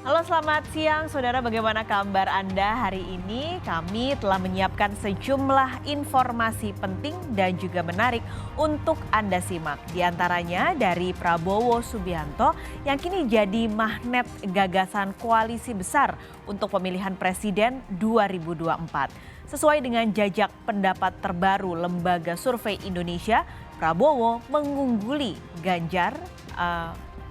Halo selamat siang saudara, bagaimana kabar Anda hari ini? Kami telah menyiapkan sejumlah informasi penting dan juga menarik untuk Anda simak. Di antaranya dari Prabowo Subianto yang kini jadi magnet gagasan koalisi besar untuk pemilihan presiden 2024. Sesuai dengan jajak pendapat terbaru Lembaga Survei Indonesia, Prabowo mengungguli Ganjar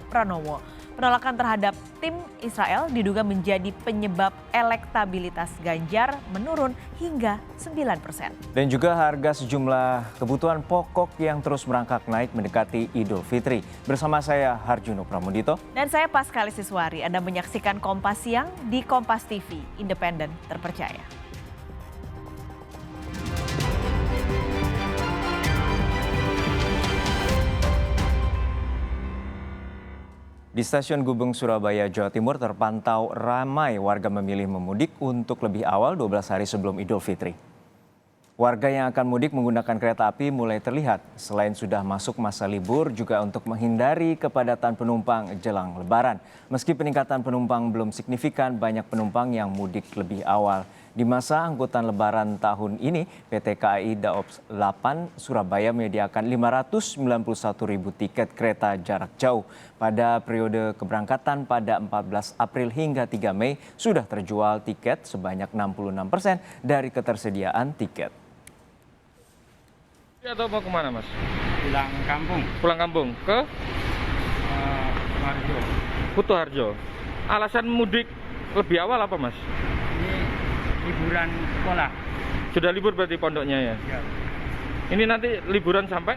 Pranowo. Penolakan terhadap tim Israel diduga menjadi penyebab elektabilitas Ganjar menurun hingga 9%. Dan juga harga sejumlah kebutuhan pokok yang terus merangkak naik mendekati Idul Fitri. Bersama saya Harjuno Pramudito. Dan saya Paskali Siswari. Anda menyaksikan Kompas Siang di Kompas TV, independen terpercaya. Di stasiun Gubeng, Surabaya, Jawa Timur terpantau ramai warga memilih memudik untuk lebih awal 12 hari sebelum Idul Fitri. Warga yang akan mudik menggunakan kereta api mulai terlihat. Selain sudah masuk masa libur, juga untuk menghindari kepadatan penumpang jelang Lebaran. Meski peningkatan penumpang belum signifikan, banyak penumpang yang mudik lebih awal. Di masa angkutan Lebaran tahun ini, PT KAI Daops 8 Surabaya menyediakan 591.000 tiket kereta jarak jauh. Pada periode keberangkatan pada 14 April hingga 3 Mei, sudah terjual tiket sebanyak 66% dari ketersediaan tiket. Atau mau kemana, Mas? Pulang kampung. Pulang kampung ke Marjo. Kutoarjo. Alasan mudik lebih awal apa, Mas? Ini liburan sekolah. Sudah libur berarti pondoknya ya? Ya. Ini nanti liburan sampai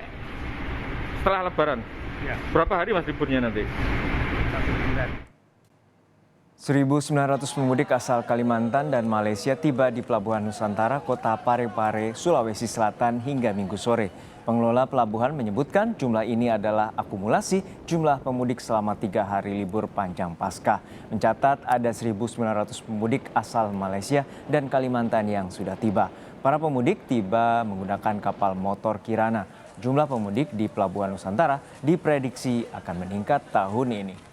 setelah Lebaran. Ya. Berapa hari Mas liburnya nanti? 1 bulan. 1.900 pemudik asal Kalimantan dan Malaysia tiba di Pelabuhan Nusantara, Kota Parepare, Sulawesi Selatan hingga Minggu sore. Pengelola pelabuhan menyebutkan jumlah ini adalah akumulasi jumlah pemudik selama 3 hari libur panjang Paskah. Mencatat ada 1.900 pemudik asal Malaysia dan Kalimantan yang sudah tiba. Para pemudik tiba menggunakan kapal motor Kirana. Jumlah pemudik di Pelabuhan Nusantara diprediksi akan meningkat tahun ini.